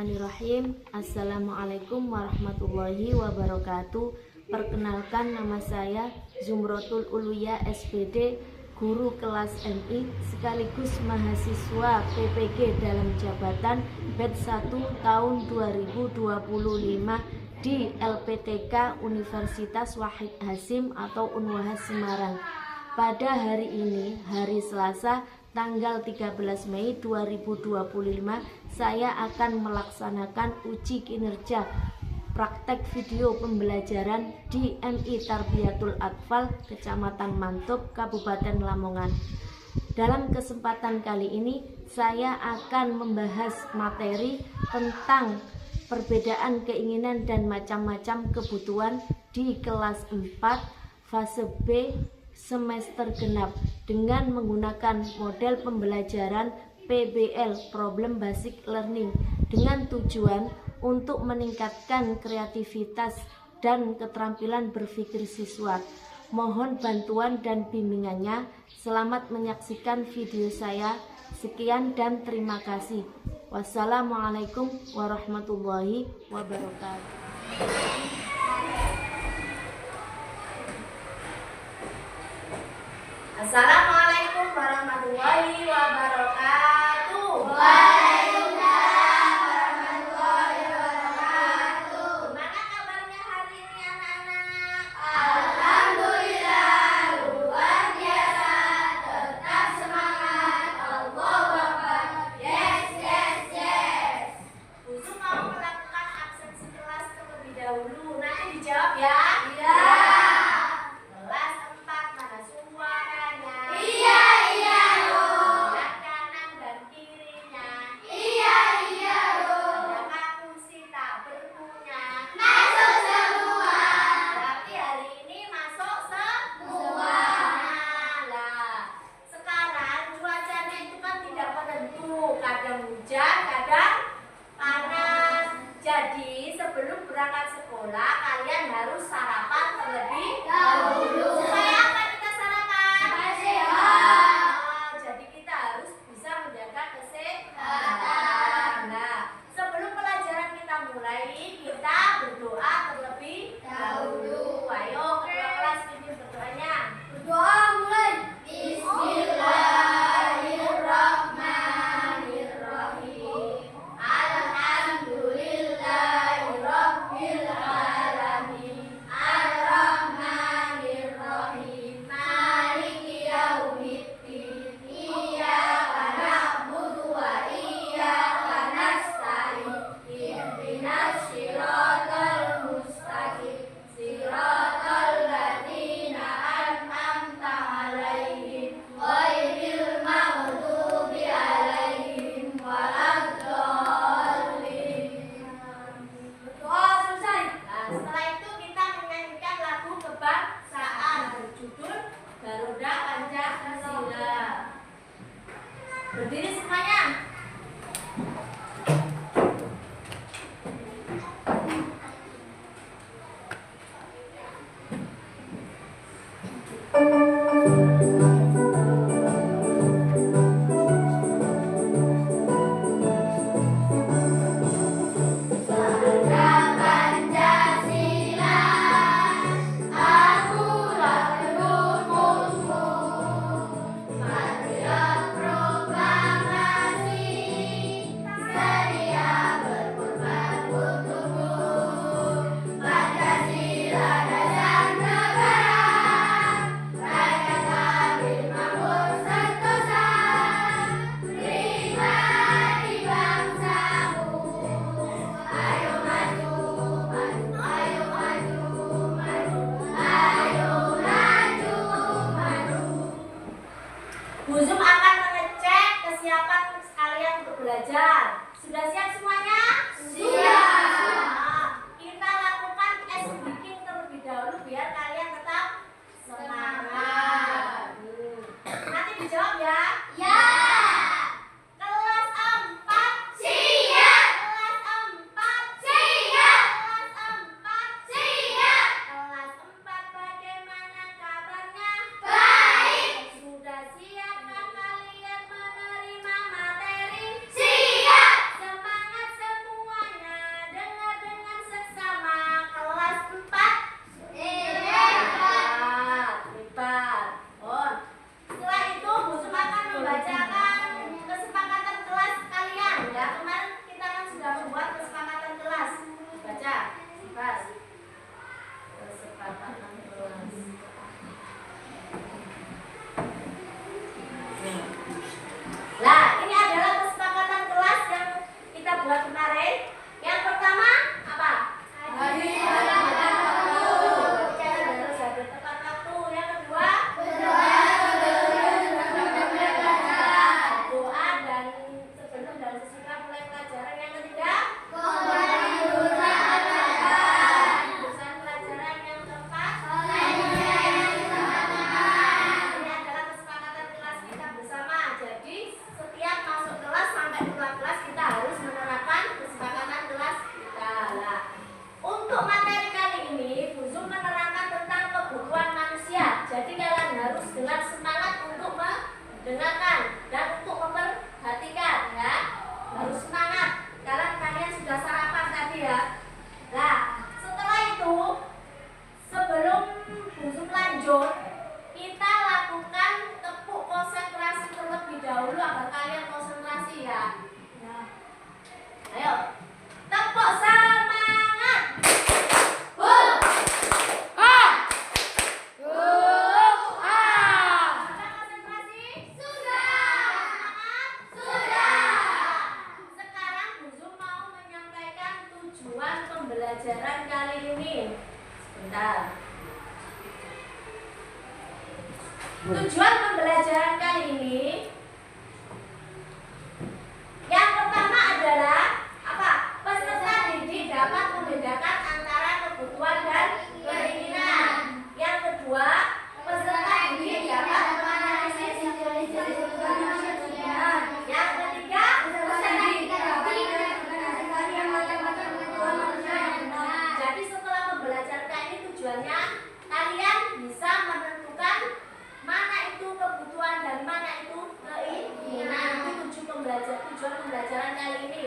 Bismillahirrahmanirrahim. Assalamualaikum warahmatullahi wabarakatuh. Perkenalkan, nama saya Zumrotul Uluya SPD, guru kelas MI sekaligus mahasiswa PPG dalam jabatan batch 1 tahun 2025 di LPTK Universitas Wahid Hasim atau Unwahas Semarang. Pada hari ini, hari Selasa, tanggal 13 Mei 2025, saya akan melaksanakan uji kinerja praktek video pembelajaran di MI Tarbiyatul Atfal, Kecamatan Mantub, Kabupaten Lamongan. Dalam kesempatan kali ini, saya akan membahas materi tentang perbedaan keinginan dan macam-macam kebutuhan di kelas 4 fase B semester genap dengan menggunakan model pembelajaran PBL (Problem Basic Learning) dengan tujuan untuk meningkatkan kreativitas dan keterampilan berpikir siswa. Mohon bantuan dan bimbingannya. Selamat menyaksikan video saya. Sekian dan terima kasih. Wassalamualaikum warahmatullahi wabarakatuh. Assalamualaikum warahmatullahi wabarakatuh. Waalaikumsalam warahmatullahi wabarakatuh. Gimana kabarnya hari ini anak-anak? Alhamdulillah luar biasa, tetap semangat, Allahu Akbar. Yes, yes, yes. Buzu mau melakukan absensi kelas terlebih dahulu. Nanti dijawab ya. Iya. Kelas 4 mana suaranya? Iya, iya, loh. Lihat kanan dan kirinya. Iya, iya, loh. Adakah kursi tak berpunya? Masuk semua. Berarti hari ini masuk semua. Nah, sekarang cuacanya itu kan tidak menentu, kadang hujan, kadang panas. Jadi sebelum berangkat sekolah kalian harus sarapan terlebih Dahulu. Supaya apa kita sarapan? Supaya sehat. Jadi kita harus bisa menjaga Kesehatan. kesehatan. Nah, sebelum pelajaran kita mulai, kita berdoa terlebih Dahulu. Ayo ketua kelas pimpin berdoanya. Berdoa mulai. Bismillahirrahmanirrahim. Alhamdulillahirabbil alamin. Arrahmanirrahim. membuat kesepakatan kelas. Baca, Bas. Kesepakatan kelas. Nah, ini adalah kesepakatan kelas yang kita buat kemarin. Yang pertama apa? Hari Harus ada tepat waktu. Yang kedua, doa dan sebelum dan sesudah mulai pelajaran. Yang ketiga, jurusan pelajaran. Yang keempat, ini adalah kesepakatan kelas kita bersama. Jadi setiap masuk kelas sampai keluar kelas kita harus menerapkan kesepakatan kelas kita. Nah, untuk materi kali ini Bu Zum menerangkan tentang kebutuhan manusia. Jadi kalian harus dengan semangat untuk mendengarkan dan untuk memperhatikan ya. Harus semangat karena kalian sudah sarapan tadi ya. Nah, setelah itu sebelum Bu Zum lanjut, kita lakukan tepuk konsentrasi terlebih dahulu agar kalian konsentrasi ya. Ayo, tepuk semangat. Sudah konsentrasi? Semangat? Sekarang Bu Zum mau menyampaikan tujuan pembelajaran kali ini. Sebentar. Tujuan pembelajaran kali ini yang pertama adalah apa? Peserta didik dapat membedakan antara kebutuhan dan keinginan. Yang kedua, peserta didik dapat menganalisis. Yang ketiga, peserta didik dapat jadi setelah membelajarkan ini tujuannya kalian bisa menentukan mana itu kebutuhan dan mana itu keinginan. Itu tujuan pembelajaran kali ini.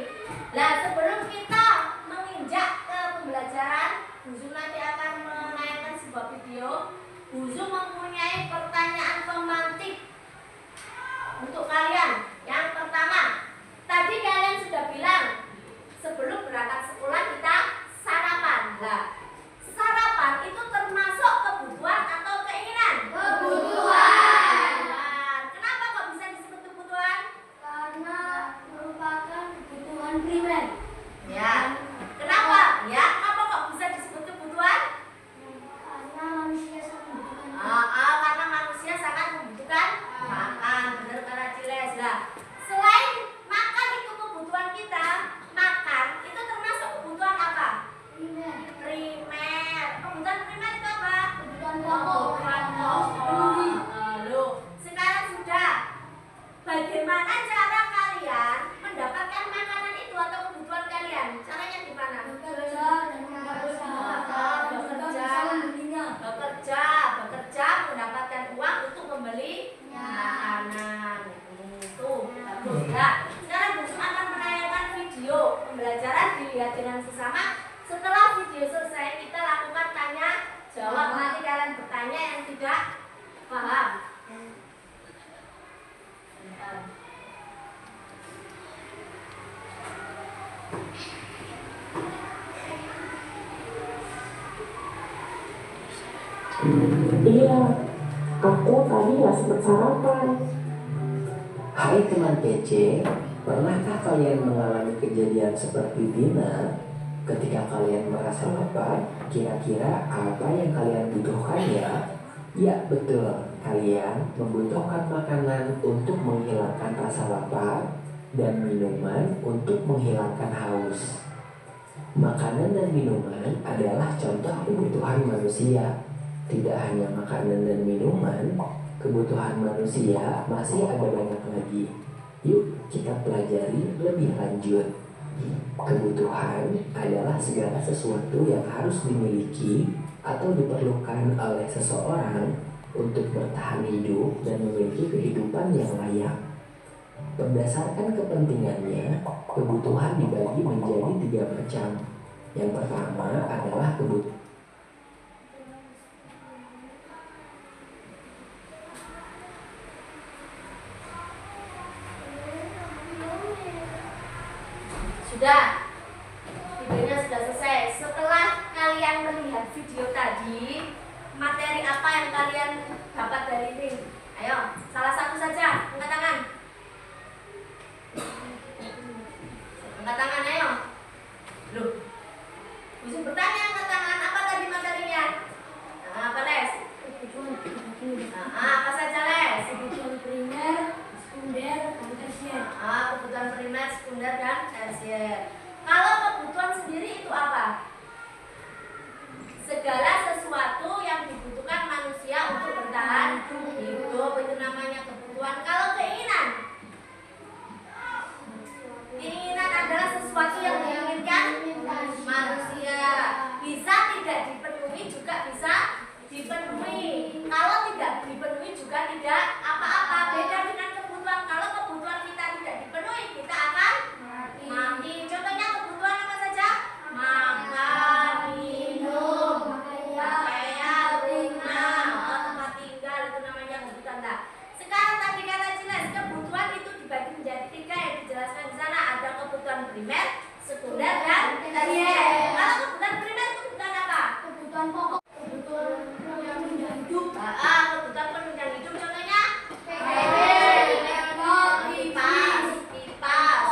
Nah, sebelum kita menginjak ke pembelajaran, Bu Zum nanti akan menayangkan sebuah video. Bu Zum mempunyai pertanyaan pemantik untuk kalian. Yang pertama, tadi kalian sudah bilang sebelum berangkat sekolah kita sarapan. Nah, sarapan itu termasuk kebutuhan atau keinginan? Kebutuhan. Nah, kenapa kok bisa disebut kebutuhan? Karena merupakan kebutuhan primer. Ya. Kenapa? Ya, kenapa kok bisa disebut kebutuhan? Karena manusia sangat membutuhkan. Karena manusia sangat membutuhkan makan. Benar kata Ciles. Nah, selain makan itu kebutuhan kita, makan itu termasuk kebutuhan apa? Primer. Primer. Kebutuhan primer itu apa? Kebutuhan pokok. Loh, sekarang sudah. Bagaimana cara kalian mendapatkan makanan itu atau kebutuhan kalian? Caranya gimana? Bekerja dan Bekerja mendapatkan uang untuk membeli makanan. Tuh, bagus ya. Sekarang Bu Zum akan menayangkan video pembelajaran dilihat dengan sesama. Setelah video selesai, kita lakukan tanya jawab. Nanti kalian bertanya yang tidak paham. Iya, aku tadi nggak sempat sarapan. Hai teman PC, pernahkah kalian mengalami kejadian seperti Dina? Ketika kalian merasa lapar, kira-kira apa yang kalian butuhkan ya? Ya betul, kalian membutuhkan makanan untuk menghilangkan rasa lapar dan minuman untuk menghilangkan haus. Makanan dan minuman adalah contoh kebutuhan manusia. Tidak hanya makanan dan minuman, kebutuhan manusia masih ada banyak lagi. Yuk kita pelajari lebih lanjut. Kebutuhan adalah segala sesuatu yang harus dimiliki atau diperlukan oleh seseorang untuk bertahan hidup dan memiliki kehidupan yang layak. Berdasarkan kepentingannya, kebutuhan dibagi menjadi 3 macam. Yang pertama adalah kebutuhan. Sudah. Videonya sudah selesai. Setelah kalian melihat video tadi, materi apa yang kalian dapat dari ini? Ayo, salah satu saja, angkat tangan. Angkat tangan, ayo. Loh, bisa bertanya angkat tangan, apa tadi materinya? Apa Les? Apa saja Les? Kebutuhan primer, sekunder, dan tersier. Kebutuhan primer, sekunder, dan tersier. Kalau kebutuhan sendiri itu apa? Segala sesuatu yang dibutuhkan manusia untuk bertahan hidup, itu namanya kebutuhan. Kalau keinginan, keinginan adalah sesuatu yang diinginkan manusia, bisa tidak dipenuhi juga bisa dipenuhi. Kalau tidak dipenuhi juga tidak apa-apa. Beda dengan kebutuhan. Kalau kebutuhan kita tidak dipenuhi, kita akan mati. Contohnya kebutuhan apa saja? Makan, minum, pakaian, rumah, tempat tinggal, itu namanya kebutuhan. Nah, sekarang tadi kata jelas kebutuhan itu dibagi menjadi 3 yang dijelaskan di sana. Ada kebutuhan primer, sekunder, dan tersier. Kalau kebutuhan primer itu kebutuhan apa? Kebutuhan pokok, kebutuhan penunjang hidup. Kebutuhan penunjang hidup contohnya kipas.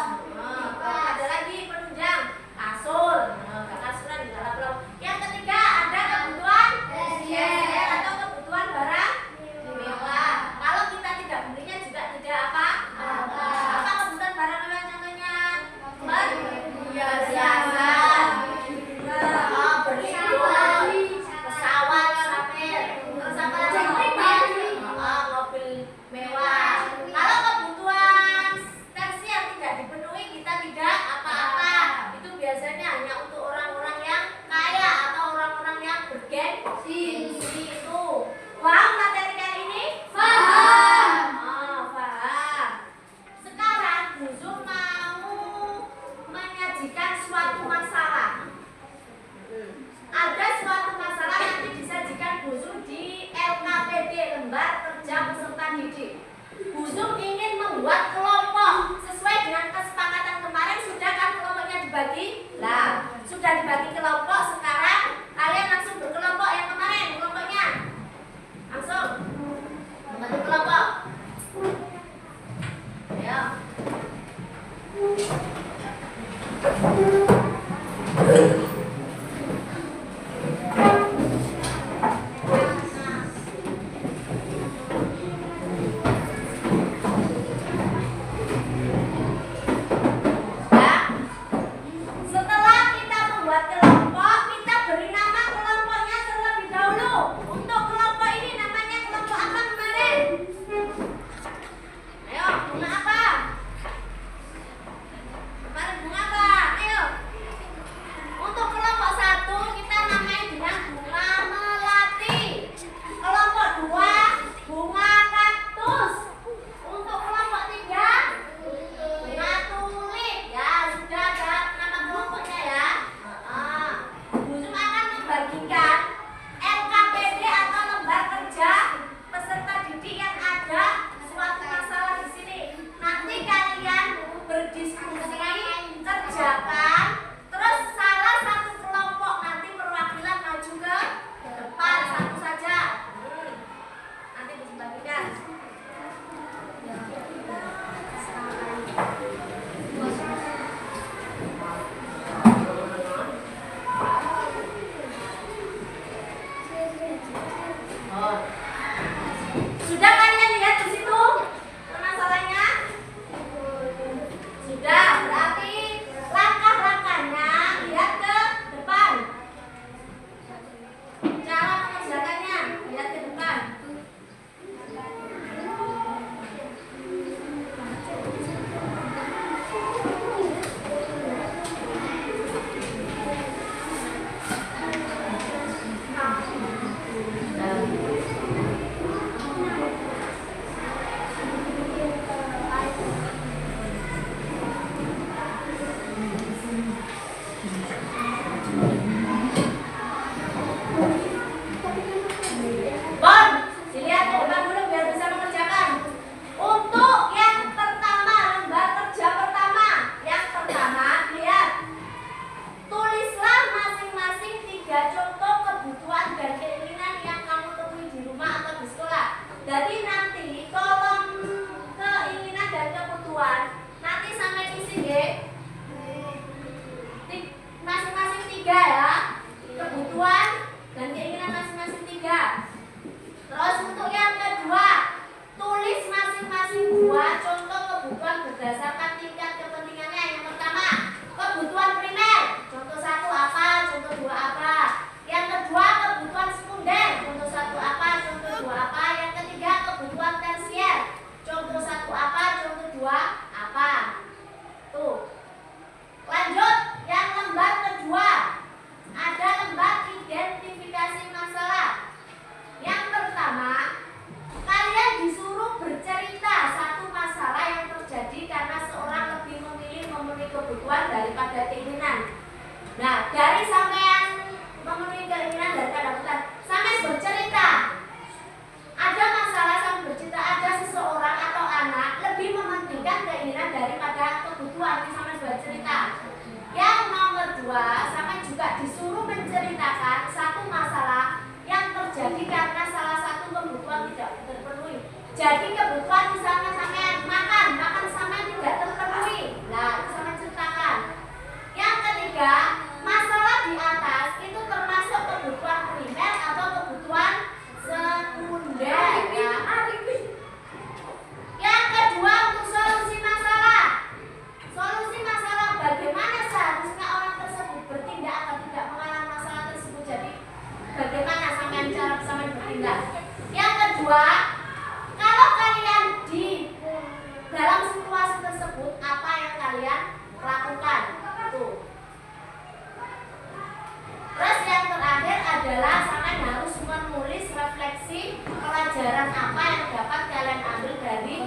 Ada lagi penunjang kasur, kasuran di dalam pulau. Yang ketiga ada kebutuhan tersier atau kebutuhan barang mewah. Kalau kita tidak belinya juga tidak apa? Apa kebutuhan barang mewah contohnya? Perhiasan, berlian, pesawat, sapir, terus apa lagi? Mobil mewah. Kalau kebutuhan tersier tidak dipenuhi, kita tidak apa-apa. Itu biasanya hanya untuk orang-orang yang kaya atau orang-orang yang bergengsi. Itu. Paham materi kali ini? Paham. Paham. Sekarang Bu Zum mau menyajikan suatu masalah. Ada suatu masalah nanti disajikan Bu Zum di LKPD, lembar kerja peserta didik. Bu Zum ingin membuat kelompok sesuai dengan kesepakatan kemarin. Sudah kan kelompoknya dibagi? Lah, sudah dibagi kelompok. Sekarang kalian langsung berkelompok yang kemarin kelompoknya. Langsung membentuk kelompok. Ayo. Setelah kita membuat kelompok, kita beri nama kelompoknya terlebih dahulu. Untuk kelompok ini namanya kelompok apa kemarin? Ayo, bunga apa? Kemarin bunga apa? Ayo. Jadi kebutuhan misalnya sampean makan sampean tidak terpenuhi. Nah, itu sampean ceritakan. Yang ketiga, masalah di atas itu termasuk kebutuhan primer atau kebutuhan sekunder ya. Yang kedua, untuk solusi masalah. Solusi masalah bagaimana seharusnya orang tersebut bertindak agar tidak mengalami masalah tersebut. Jadi bagaimana cara sampean bertindak. Yang kedua, kalau kalian di dalam situasi tersebut, apa yang kalian lakukan? Tuh. Terus yang terakhir adalah sampean harus menulis refleksi pelajaran apa yang dapat kalian ambil dari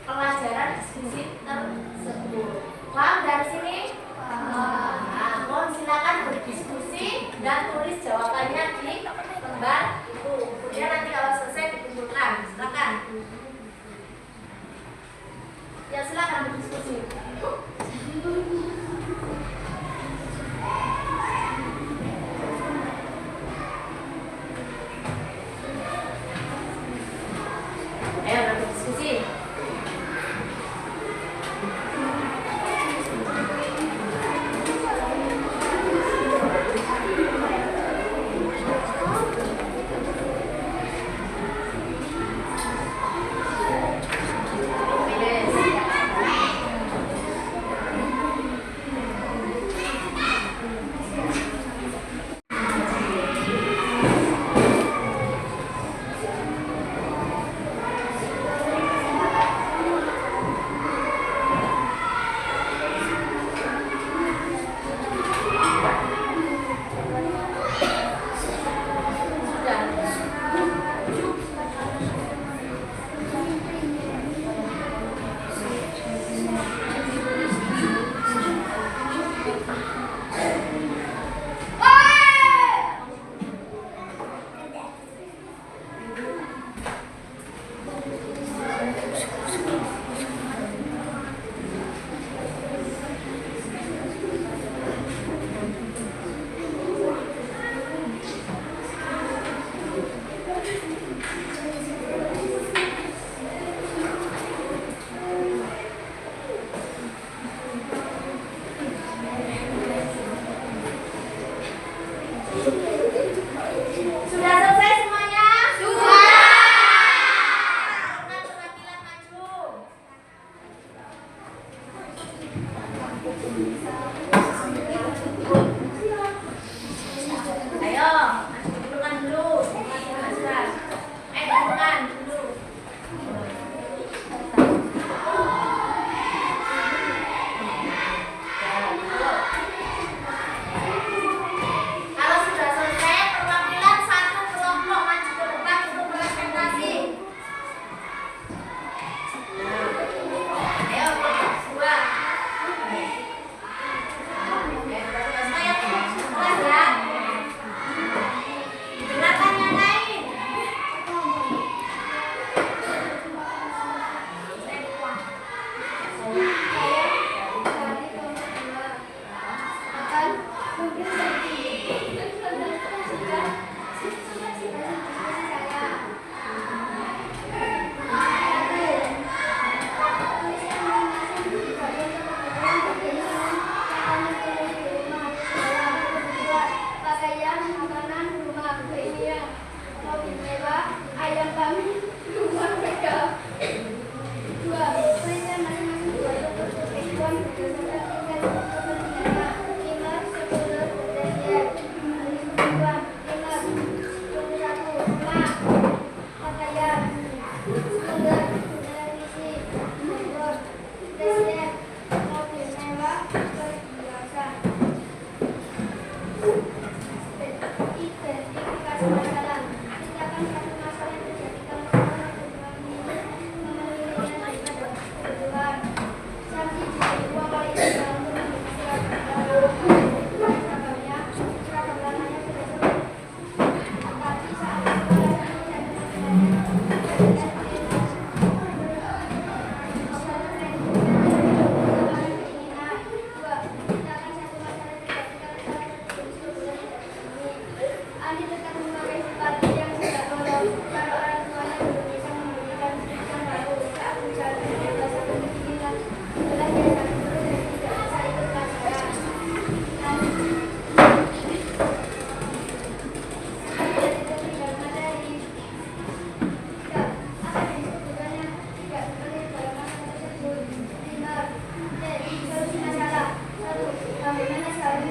pelajaran diskusi tersebut. Paham dari sini? Nah, mohon silakan berdiskusi dan tulis jawabannya di lembar itu. Kemudian nanti kalau selesai dikumpulkan. Silakan. Ya silakan berdiskusi. Ayo berdiskusi.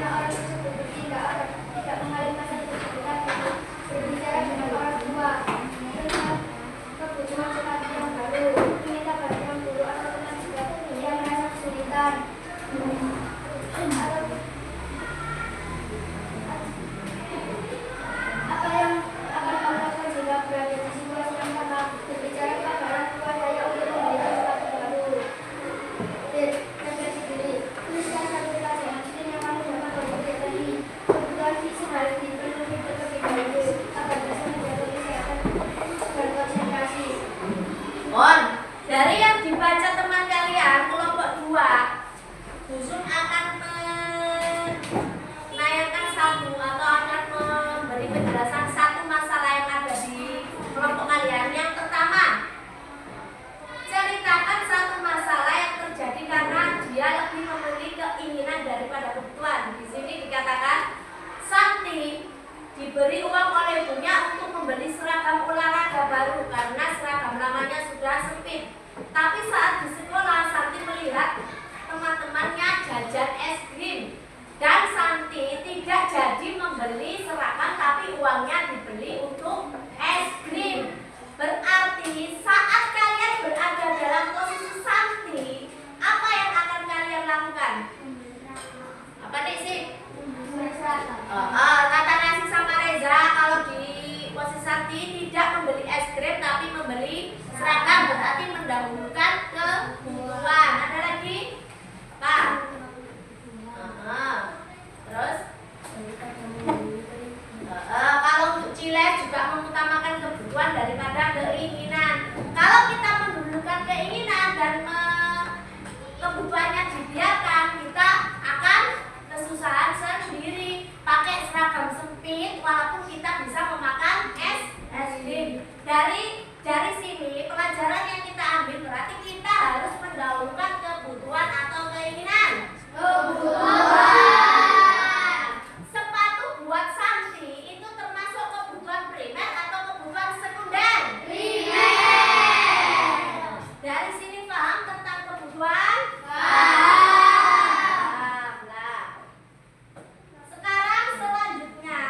Sebaliknya orang tersebut tidak mengalihkan kebutuhan untuk berbicara dengan orang tua tentang kebutuhan sesuatu yang baru, meminta bantuan guru atau teman sebelah yang merasa kesulitan. Apa yang akan kamu lakukan jika berada di situasi yang sama? Berbicara kepada orang tua saya untuk memberikan sesuatu baru. Refleksi diri. Tuliskan satu pelajaran penting yang kamu dapat dari tadi. Kebutuhan fisik harus dipenuhi terlebih dahulu agar bisa menjaga kesehatan dan konsentrasi. Dari yang dibaca teman kalian kelompok 2, Dusun akan menayangkan satu atau akan memberi penjelasan satu masalah yang ada di kelompok kalian. Yang pertama, ceritakan satu masalah yang terjadi karena dia lebih memiliki keinginan daripada kebutuhan. Di sini dikatakan Santi diberi uang oleh ibunya untuk membeli seragam olahraga baru karena seragam lamanya sudah sempit. Tapi saat di sekolah, Santi melihat teman-temannya jajan es krim dan Santi tidak jadi membeli seragam, tapi uangnya dibeli untuk es krim. Berarti saat kalian berada dalam posisi Santi, apa yang akan kalian lakukan? Apa nih sih? Kata Nasi sama Reza, kalau di posisi Santi tidak membeli es krim tapi membeli seragam, berarti mendahulukan kebutuhan. Ada lagi? Pak? Terus? Kalau untuk Ciles juga mengutamakan kebutuhan daripada keinginan. Kalau kita mendahulukan keinginan dan kebutuhannya dibiarkan, kita akan kesusahan sendiri. Pakai seragam sempit walaupun kita bisa memakan es krim. Dari sini pelajaran yang kita ambil berarti kita harus mendahulukan kebutuhan atau keinginan. Sepatu buat Santi itu termasuk kebutuhan primer atau kebutuhan sekunder? Primer. Dari sini paham tentang kebutuhan? Paham. Sekarang selanjutnya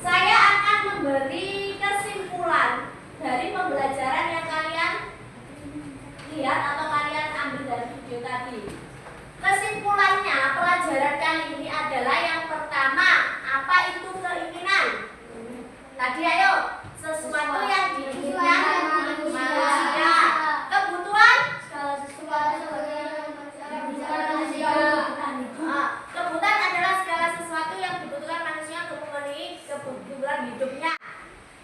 saya akan memberi kesimpulan dari pembelajaran yang kalian lihat atau kalian ambil dari video tadi. Kesimpulannya, pelajaran kali ini adalah yang pertama, apa itu keinginan? Tadi ayo, sesuatu yang diinginkan manusia. Kebutuhan? Kebutuhan adalah segala sesuatu yang dibutuhkan manusia untuk memenuhi kebutuhan hidupnya.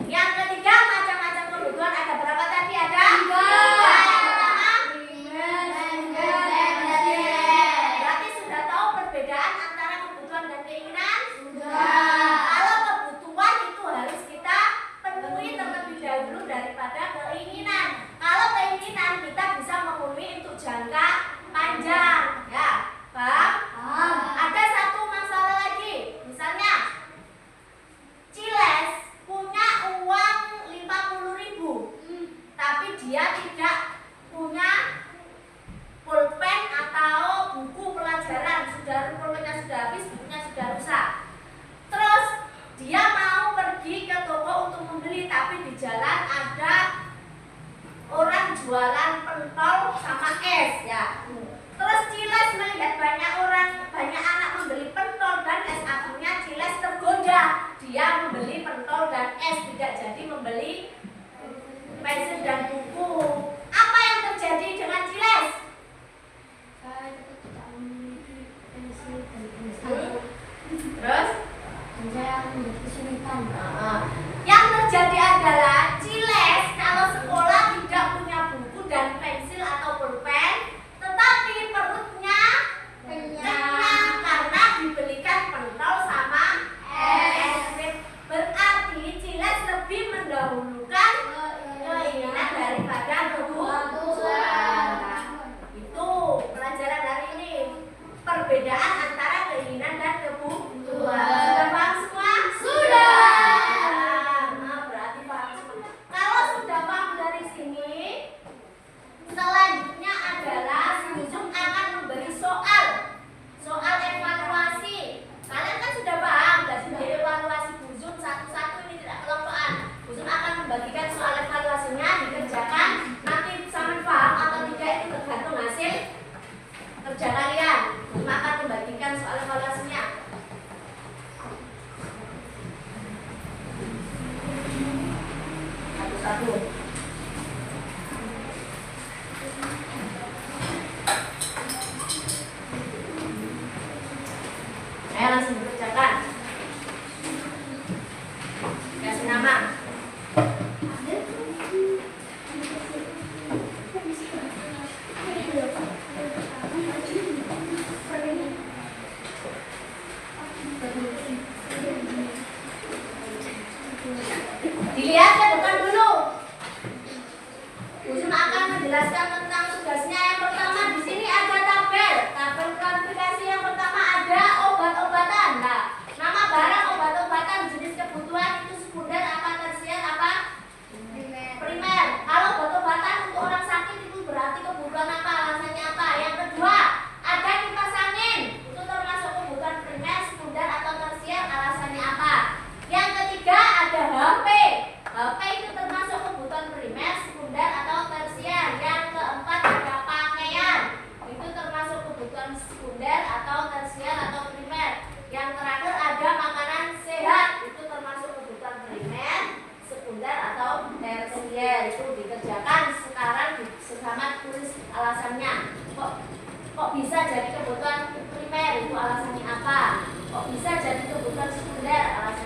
Yang ketiga, macam-macam kebutuhan ada berapa tadi? Ada? Tiga. Berarti sudah tahu perbedaan antara kebutuhan dan keinginan? Sudah. Kalau kebutuhan itu harus kita penuhi terlebih dahulu daripada keinginan. Kalau keinginan kita bisa memenuhi untuk jangka panjang. Ya, paham? Ada satu masalah lagi. Misalnya, Ciles punya uang 50.000, tapi dia tidak punya pulpen atau buku pelajaran. Pulpennya sudah habis, bukunya sudah rusak. Terus dia mau pergi ke toko untuk membeli, tapi di jalan ada orang jualan pentol sama es, ya. Terus Ciles melihat banyak anak membeli pentol dan es, akhirnya Ciles tergoda. Dia membeli pentol dan es, tidak jadi membeli pensil dan buku. Apa yang terjadi dengan Ciles? Terus? Yang terjadi adalah Ciles kalau sekolah tidak punya buku dan pensil atau pulpen, tetapi perutnya kenyang karena dibelikan pentol sama es krim. Berarti Ciles lebih mendahulukan keinginan daripada kebutuhan. Itu pelajaran hari ini. Perbedaan antara keinginan dan kebutuhan. Sudah paham semua? Sudah. langsung dikerjakan. Kasih nama. Dilihat ke depan dulu. Ujung akan menjelaskan tentang tugasnya. Yang pertama di sini ada tabel. Tabel klasifikasi yang pertama ada obat-obatan. Nah, nama barang obat-obatan jenis kebutuhan itu sekunder apa tersier apa? Primer. Kalau obat-obatan untuk orang sakit itu berarti kebutuhan apa? Alasannya apa? Yang kedua, ada kipas angin. Itu termasuk kebutuhan primer, sekunder atau tersier. Alasannya apa? Yang ketiga ada HP. HP itu termasuk kebutuhan primer, sekunder atau tersier. Yang keempat ada pakaian. Itu termasuk kebutuhan sekunder atau tersier atau primer. Yang terakhir ada makanan sehat. Itu termasuk kebutuhan primer, sekunder atau tersier. Itu dikerjakan sekarang bersama tulis alasannya. Kok bisa jadi kebutuhan primer? Itu alasannya apa? Kok bisa jadi kebutuhan sekunder? Alasannya